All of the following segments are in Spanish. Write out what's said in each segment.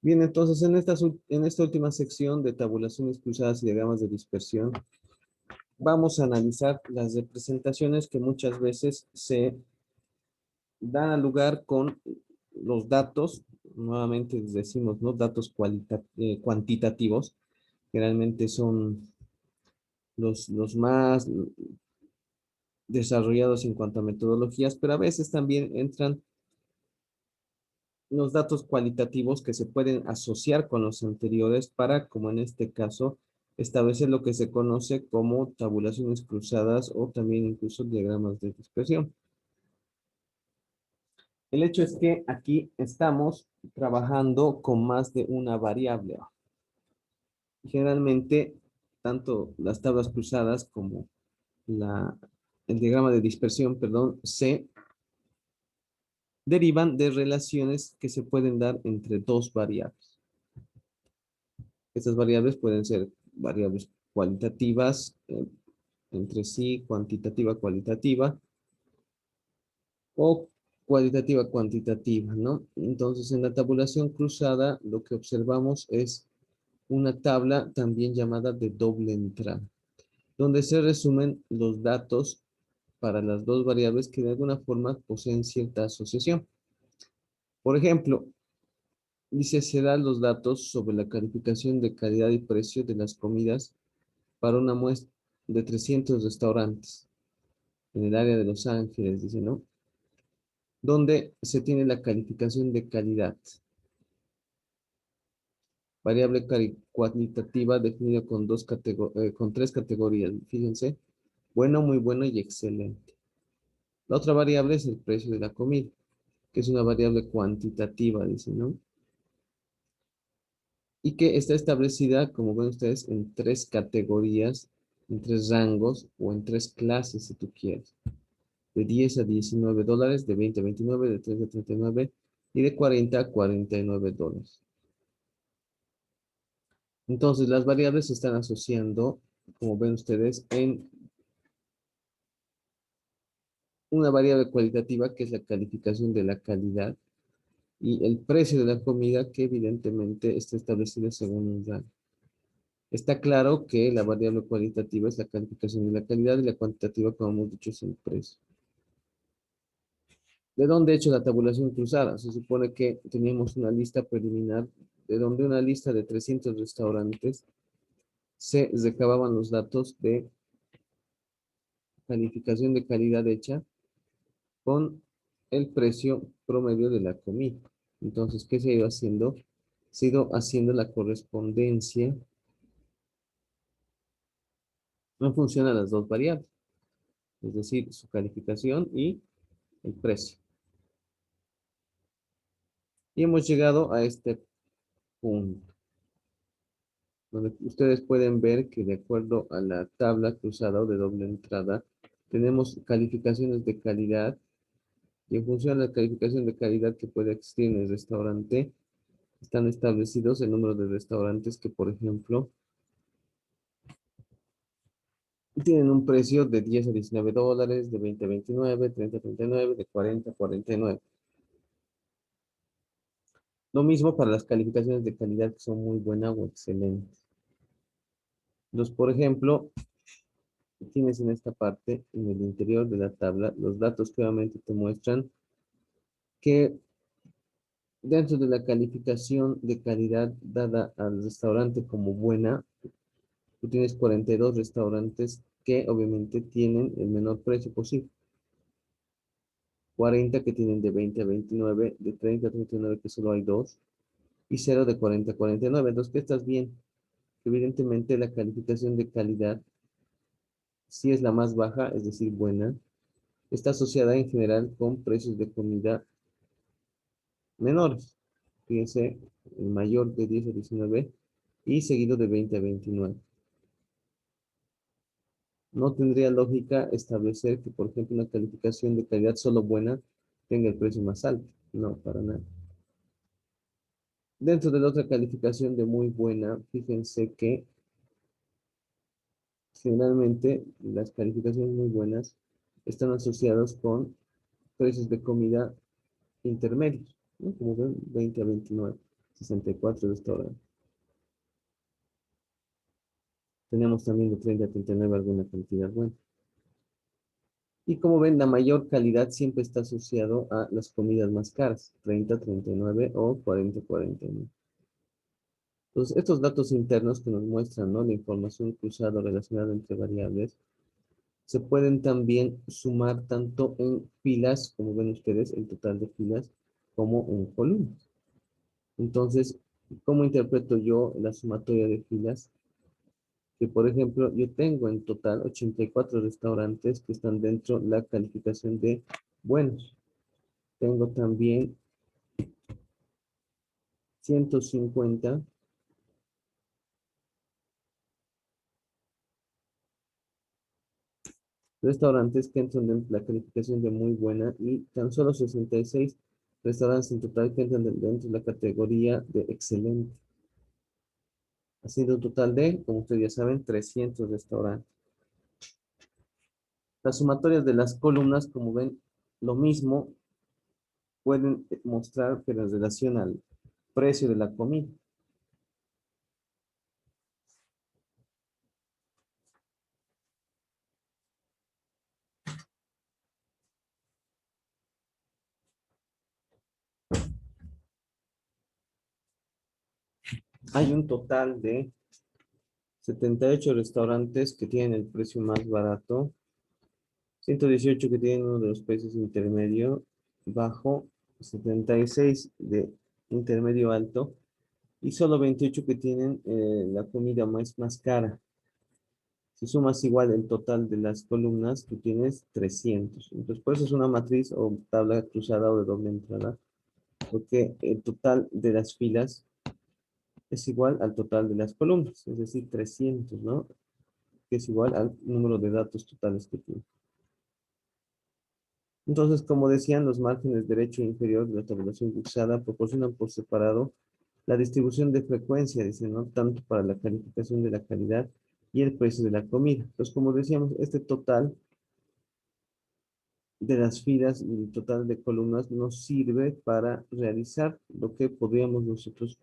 Bien, entonces en esta última sección de tabulaciones cruzadas y diagramas de dispersión, vamos a analizar las representaciones que muchas veces se dan a lugar con los datos, nuevamente decimos, ¿no? Datos cuantitativos, generalmente son los más desarrollados en cuanto a metodologías, pero a veces también entran los datos cualitativos que se pueden asociar con los anteriores para, como en este caso, establecer lo que se conoce como tabulaciones cruzadas o también incluso diagramas de dispersión. El hecho es que aquí estamos trabajando con más de una variable. Generalmente, tanto las tablas cruzadas como la, el diagrama de dispersión, perdón, se derivan de relaciones que se pueden dar entre dos variables. Estas variables pueden ser variables cualitativas entre sí, cuantitativa, cualitativa, o cualitativa, cuantitativa, ¿no? Entonces, en la tabulación cruzada, lo que observamos es una tabla también llamada de doble entrada, donde se resumen los datos para las dos variables que de alguna forma poseen cierta asociación. Por ejemplo, dice, se dan los datos sobre la calificación de calidad y precio de las comidas para una muestra de 300 restaurantes en el área de Los Ángeles, dice, ¿no? Donde se tiene la calificación de calidad, variable cualitativa definida con tres categorías, fíjense, bueno, muy bueno y excelente. La otra variable es el precio de la comida, que es una variable cuantitativa, dice, ¿no? Y que está establecida, como ven ustedes, en tres categorías, en tres rangos o en tres clases, si tú quieres. De 10 a 19 dólares, de 20 a 29, de 30 a 39 y de 40 a 49 dólares. Entonces, las variables se están asociando, como ven ustedes, en una variable cualitativa que es la calificación de la calidad y el precio de la comida que evidentemente está establecido según un rango. Está claro que la variable cualitativa es la calificación de la calidad y la cuantitativa, como hemos dicho, es el precio. ¿De dónde he hecho la tabulación cruzada? Se supone que teníamos una lista preliminar de donde una lista de 300 restaurantes se recababan los datos de calificación de calidad hecha con el precio promedio de la comida. Entonces, ¿qué se ha ido haciendo? Se ha ido haciendo la correspondencia en función a las dos variables, es decir, su calificación y el precio. Y hemos llegado a este punto, donde ustedes pueden ver que de acuerdo a la tabla cruzada o de doble entrada, tenemos calificaciones de calidad y en función de la calificación de calidad que puede existir en el restaurante, están establecidos el número de restaurantes que, por ejemplo, tienen un precio de 10 a 19 dólares, de 20 a 29, 30 a 39, de 40 a 49. Lo mismo para las calificaciones de calidad que son muy buenas o excelentes. Entonces, por ejemplo, tienes en esta parte, en el interior de la tabla, los datos que obviamente te muestran que dentro de la calificación de calidad dada al restaurante como buena, tú tienes 42 restaurantes que obviamente tienen el menor precio posible. 40 que tienen de 20 a 29, de 30 a 39 que solo hay dos, y cero de 40 a 49. Entonces, ¿qué estás bien? Evidentemente la calificación de calidad, si es la más baja, es decir, buena, está asociada en general con precios de comida menores. Fíjense, el mayor de 10 a 19 y seguido de 20 a 29. No tendría lógica establecer que, por ejemplo, una calificación de calidad solo buena tenga el precio más alto. No, para nada. Dentro de la otra calificación de muy buena, fíjense que generalmente las calificaciones muy buenas están asociadas con precios de comida intermedios, ¿no? Como ven, 20 a 29. 64 restaurantes. Tenemos también de 30 a 39 alguna cantidad buena. Y como ven, la mayor calidad siempre está asociado a las comidas más caras, 30, 39 o 40, 49. Entonces, estos datos internos que nos muestran, ¿no?, la información cruzada o relacionada entre variables, se pueden también sumar tanto en filas, como ven ustedes, el total de filas, como en columnas. Entonces, ¿cómo interpreto yo la sumatoria de filas? Que, por ejemplo, yo tengo en total 84 restaurantes que están dentro de la calificación de buenos. Tengo también 150 restaurantes que entran en la calificación de muy buena y tan solo 66 restaurantes en total que entran dentro de la categoría de excelente. Haciendo un total de, como ustedes ya saben, 300 restaurantes. Las sumatorias de las columnas, como ven, lo mismo pueden mostrar, pero en relación al precio de la comida. Hay un total de 78 restaurantes que tienen el precio más barato, 118 que tienen uno de los precios intermedio bajo, 76 de intermedio alto y solo 28 que tienen la comida más cara. Si sumas igual el total de las columnas, tú tienes 300. Entonces, por eso es una matriz o tabla cruzada o de doble entrada, porque el total de las filas es igual al total de las columnas, es decir, 300, ¿no? Que es igual al número de datos totales que tiene. Entonces, como decían, los márgenes derecho e inferior de la tabulación cruzada proporcionan por separado la distribución de frecuencia, dice, ¿no?, tanto para la calificación de la calidad y el precio de la comida. Entonces, como decíamos, este total de las filas y el total de columnas nos sirve para realizar lo que podríamos nosotros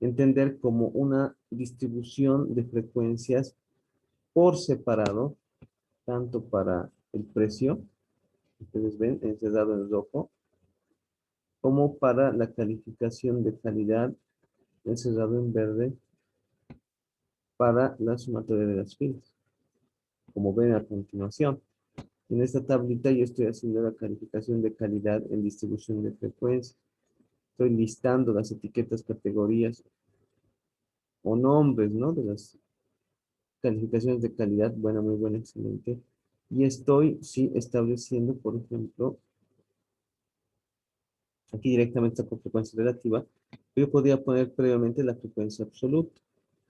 entender como una distribución de frecuencias por separado, tanto para el precio, ustedes ven, encerrado en rojo, como para la calificación de calidad, encerrado en verde, para la sumatoria de las filas, como ven a continuación. En esta tablita yo estoy haciendo la calificación de calidad en distribución de frecuencia. Estoy listando las etiquetas, categorías o nombres, ¿no?, de las calificaciones de calidad, buena, muy buena, excelente. Y estoy, sí, estableciendo, por ejemplo, aquí directamente está con frecuencia relativa, yo podría poner previamente la frecuencia absoluta.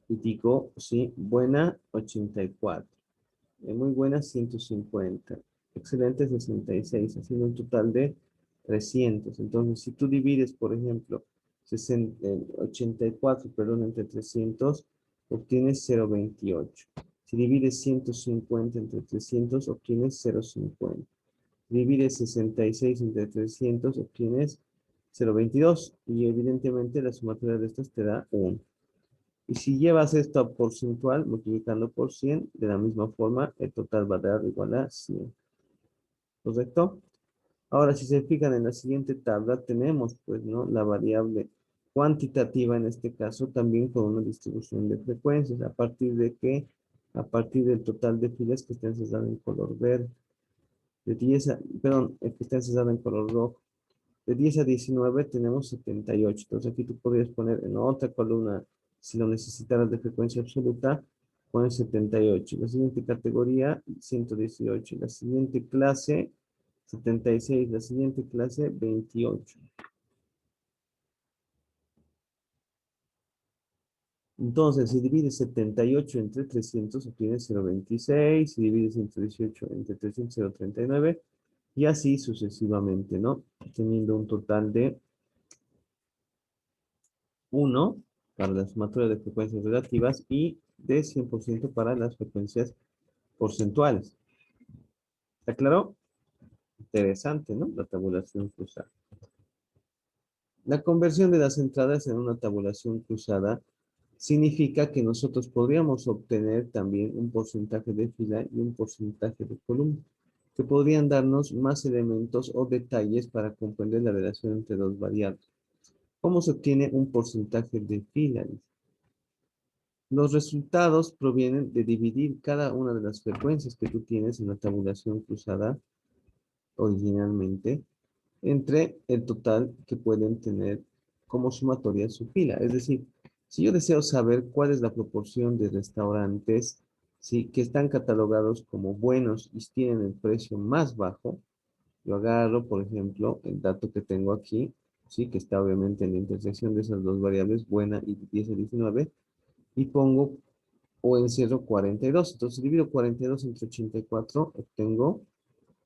Y digo, sí, buena, 84. Muy buena, 150. Excelente, 66, haciendo un total de 300. Entonces, si tú divides, por ejemplo, 84, perdón, entre 300, obtienes 0,28. Si divides 150 entre 300, obtienes 0,50. Divides 66 entre 300, obtienes 0,22. Y evidentemente la sumatoria de estas te da 1. Y si llevas esto a porcentual, multiplicando por 100, de la misma forma, el total va a dar igual a 100. ¿Correcto? Ahora, si se fijan en la siguiente tabla, tenemos, pues, ¿no?, la variable cuantitativa, en este caso, también con una distribución de frecuencias. ¿A partir de qué? A partir del total de filas que estén cesadas en color verde. De 10 a, perdón, que estén cesadas en color rojo. De 10 a 19 tenemos 78. Entonces aquí tú podrías poner en otra columna, si lo necesitaras de frecuencia absoluta, pones 78. La siguiente categoría, 118. La siguiente clase, 76. La siguiente clase, 28. Entonces, si divides 78 entre 300, obtienes 0,26. Si divides 118 entre 300, 0,39. Y así sucesivamente, ¿no? Teniendo un total de 1 para la sumatoria de frecuencias relativas y de 100% para las frecuencias porcentuales. ¿Está claro? Interesante, ¿no? La tabulación cruzada. La conversión de las entradas en una tabulación cruzada significa que nosotros podríamos obtener también un porcentaje de fila y un porcentaje de columna, que podrían darnos más elementos o detalles para comprender la relación entre dos variables. ¿Cómo se obtiene un porcentaje de fila? Los resultados provienen de dividir cada una de las frecuencias que tú tienes en la tabulación cruzada originalmente entre el total que pueden tener como sumatoria su fila. Es decir, si yo deseo saber cuál es la proporción de restaurantes, ¿sí?, que están catalogados como buenos y tienen el precio más bajo, yo agarro, por ejemplo, el dato que tengo aquí, ¿sí?, que está obviamente en la intersección de esas dos variables, buena y 10 a 19, y pongo o encierro 42. Entonces divido 42 entre 84, obtengo,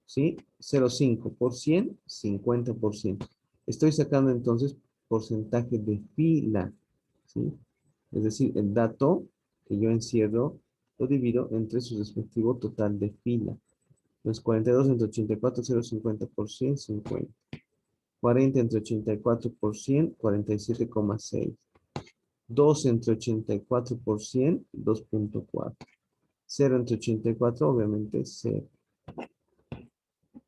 ¿sí?, 0,5%, 50%. Estoy sacando entonces porcentaje de fila, ¿sí? Es decir, el dato que yo encierro lo divido entre su respectivo total de fila. Entonces 42 entre 84, 0,50%, 50. 40 entre 84%, 47,6. 2 entre 84%, 2,4. 0 entre 84, obviamente 0.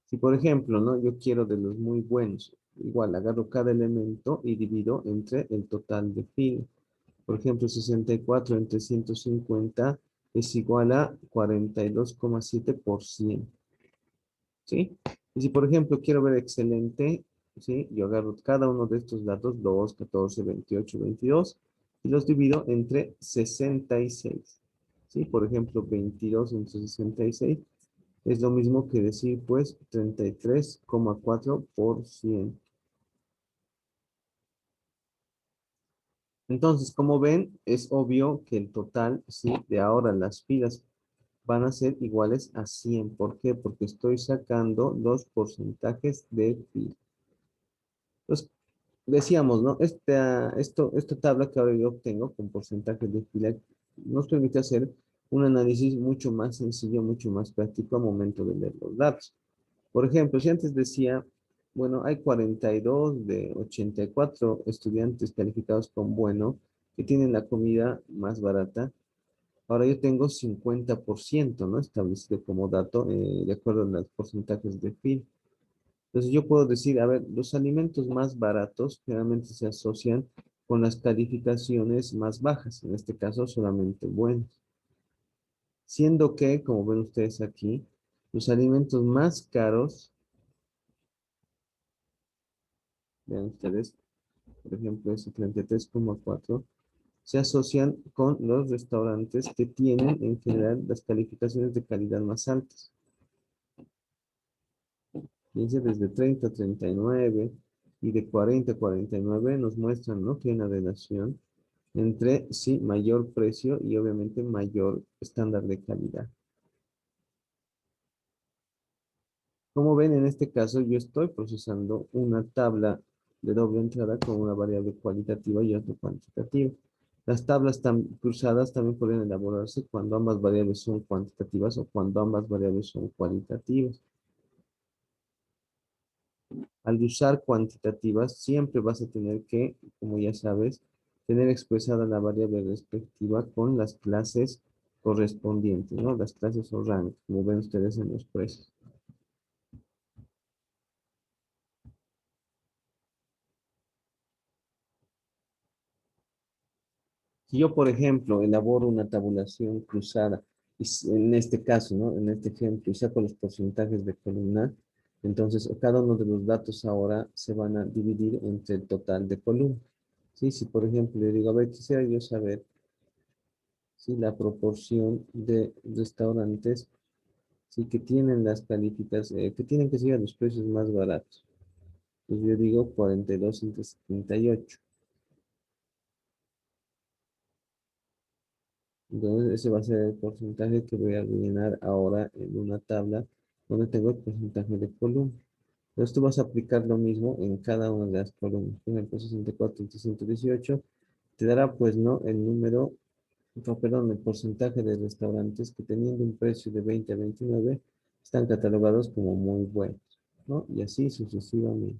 Si por ejemplo, ¿no?, yo quiero de los muy buenos, igual agarro cada elemento y divido entre el total de fila. Por ejemplo, 64 entre 150 es igual a 42,7%. ¿Sí? Y si por ejemplo quiero ver excelente, ¿sí?, yo agarro cada uno de estos datos, 2, 14, 28, 22, y los divido entre 66. ¿Sí? Por ejemplo, 22 entre 66 es lo mismo que decir, pues, 33,4%. Entonces, como ven, es obvio que el total, sí, de ahora las filas van a ser iguales a 100. ¿Por qué? Porque estoy sacando los porcentajes de fila. Entonces, decíamos, ¿no? Esta tabla que ahora yo obtengo con porcentajes de fila nos permite hacer un análisis mucho más sencillo, mucho más práctico al momento de leer los datos. Por ejemplo, si antes decía, bueno, hay 42 de 84 estudiantes calificados con bueno que tienen la comida más barata. Ahora yo tengo 50%, ¿no?, establecido como dato de acuerdo a los porcentajes de PIB. Entonces yo puedo decir, a ver, los alimentos más baratos generalmente se asocian con las calificaciones más bajas, en este caso solamente buenos. Siendo que, como ven ustedes aquí, los alimentos más caros, vean ustedes, por ejemplo, ese 33,4, se asocian con los restaurantes que tienen en general las calificaciones de calidad más altas. Fíjense, desde 30 a 39 y de 40 a 49 nos muestran, ¿no?, que hay una relación entre, sí, mayor precio y obviamente mayor estándar de calidad. Como ven, en este caso yo estoy procesando una tabla de doble entrada con una variable cualitativa y otra cuantitativa. Las tablas cruzadas también pueden elaborarse cuando ambas variables son cuantitativas o cuando ambas variables son cualitativas. Al usar cuantitativas, siempre vas a tener que, como ya sabes, tener expresada la variable respectiva con las clases correspondientes, ¿no? Las clases o rangos, como ven ustedes en los precios. Si yo, por ejemplo, elaboro una tabulación cruzada, en este caso, ¿no?, en este ejemplo, y saco los porcentajes de columna, entonces cada uno de los datos ahora se van a dividir entre el total de columna. ¿Sí? Si, por ejemplo, le digo, a ver, quisiera yo saber si la proporción de restaurantes, sí, que tienen las calificaciones, que tienen que ser a los precios más baratos. Pues yo digo 42 entre 78. Entonces, ese va a ser el porcentaje que voy a rellenar ahora en una tabla donde tengo el porcentaje de columna. Entonces, tú vas a aplicar lo mismo en cada una de las columnas. Por ejemplo, 64 entre 118 te dará, pues, ¿no?, el número, no, perdón, el porcentaje de restaurantes que teniendo un precio de 20 a 29 están catalogados como muy buenos, ¿no? Y así sucesivamente.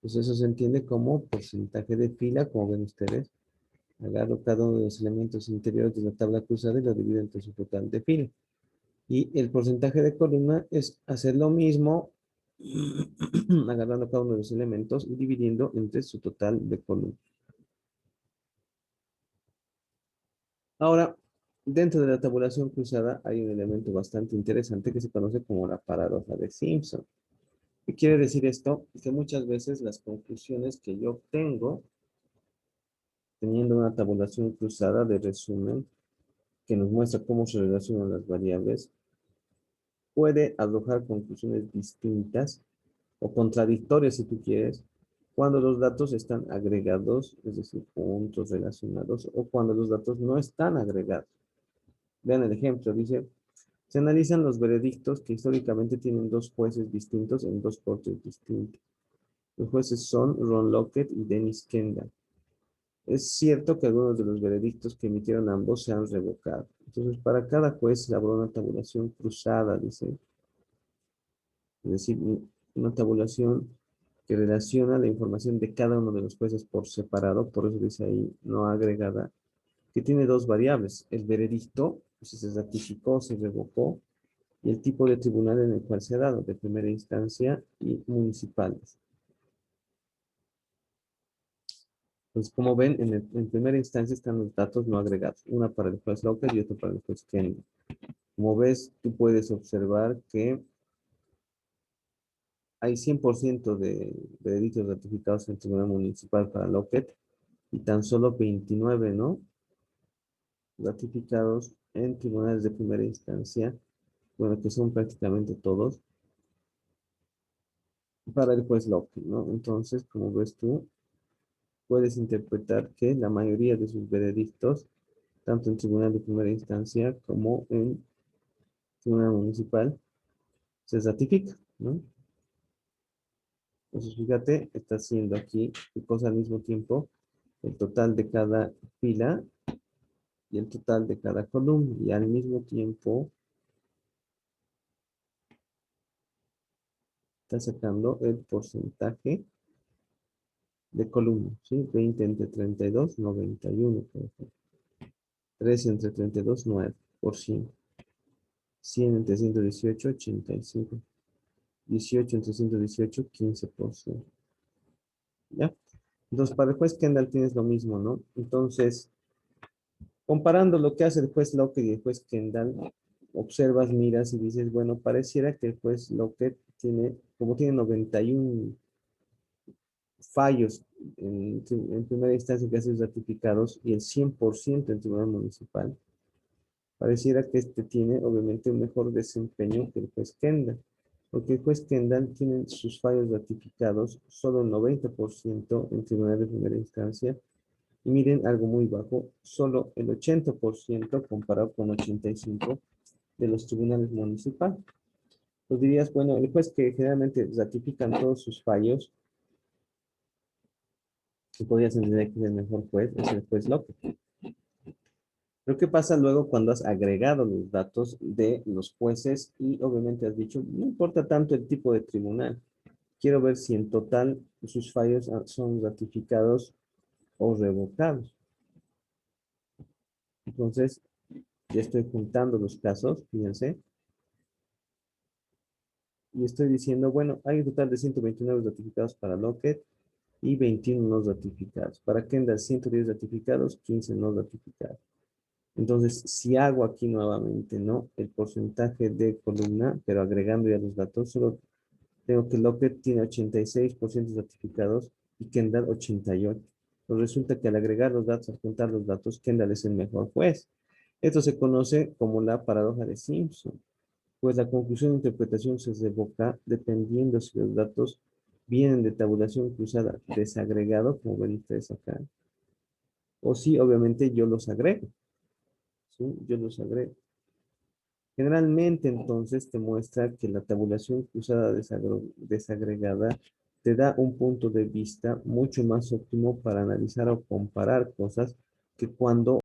Pues eso se entiende como porcentaje de fila, como ven ustedes. Agarro cada uno de los elementos interiores de la tabla cruzada y lo divido entre su total de fila. Y el porcentaje de columna es hacer lo mismo, agarrando cada uno de los elementos y dividiendo entre su total de columna. Ahora, dentro de la tabulación cruzada hay un elemento bastante interesante que se conoce como la paradoja de Simpson. ¿Qué quiere decir esto? Que muchas veces las conclusiones que yo obtengo teniendo una tabulación cruzada de resumen que nos muestra cómo se relacionan las variables, puede arrojar conclusiones distintas o contradictorias si tú quieres, cuando los datos están agregados, es decir, puntos relacionados, o cuando los datos no están agregados. Vean el ejemplo, dice, se analizan los veredictos que históricamente tienen dos jueces distintos en dos cortes distintos. Los jueces son Ron Lockett y Dennis Kendall. Es cierto que algunos de los veredictos que emitieron ambos se han revocado. Entonces, para cada juez se elaboró una tabulación cruzada, dice. Es decir, una tabulación que relaciona la información de cada uno de los jueces por separado, por eso dice ahí no agregada, que tiene dos variables, el veredicto, si se ratificó, se revocó, y el tipo de tribunal en el cual se ha dado, de primera instancia y municipales. Entonces, como ven, en primera instancia están los datos no agregados, una para el juez Locker y otra para el juez Kennedy. Como ves, tú puedes observar que hay 100% de veredictos ratificados en el Tribunal Municipal para Lockett y tan solo 29, ¿no? Ratificados en tribunales de primera instancia, bueno, que son prácticamente todos, para el juez Lockett, ¿no? Entonces, como ves tú, puedes interpretar que la mayoría de sus veredictos, tanto en tribunal de primera instancia como en tribunal municipal, se ratifica, ¿no? Entonces, fíjate, está haciendo aquí qué cosa al mismo tiempo, el total de cada fila y el total de cada columna, y al mismo tiempo está sacando el porcentaje de columna, ¿sí? 20 entre 32, 91, por ejemplo. 13 entre 32, 9%. 100 entre 118, 85. 18 entre 118, 15%. ¿Ya? Entonces, para el juez Kendall tienes lo mismo, ¿no? Entonces, comparando lo que hace el juez Lockett y el juez Kendall, observas, miras y dices, bueno, pareciera que el juez Lockett tiene, como tiene 91 fallos en primera instancia que hacen ratificados y el 100% en tribunal municipal, pareciera que este tiene obviamente un mejor desempeño que el juez Kendall, porque el juez Kendall tiene sus fallos ratificados solo el 90% en tribunal de primera instancia. Y miren, algo muy bajo, solo el 80% comparado con 85% de los tribunales municipales. Pues dirías, bueno, el juez que generalmente ratifican todos sus fallos, que podrías entender que es el mejor juez, es el juez López. Pero ¿qué pasa luego cuando has agregado los datos de los jueces y obviamente has dicho, no importa tanto el tipo de tribunal, quiero ver si en total sus fallos son ratificados o revocados? Entonces, ya estoy juntando los casos, fíjense, y estoy diciendo, bueno, hay un total de 129 ratificados para Lockett y 21 no ratificados. Para Kendall, 110 ratificados, 15 no ratificados. Entonces, si hago aquí nuevamente, ¿no? El porcentaje de columna, pero agregando ya los datos, solo tengo que Lockett tiene 86% ratificados y Kendall 88. Pues resulta que al agregar los datos, al juntar los datos, Kendall es el mejor juez. Esto se conoce como la paradoja de Simpson, pues la conclusión de interpretación se revoca dependiendo si los datos vienen de tabulación cruzada desagregado, como ven ustedes acá, o si obviamente yo los agrego, ¿sí? Yo los agrego. Generalmente entonces te muestra que la tabulación cruzada desagregada te da un punto de vista mucho más óptimo para analizar o comparar cosas que cuando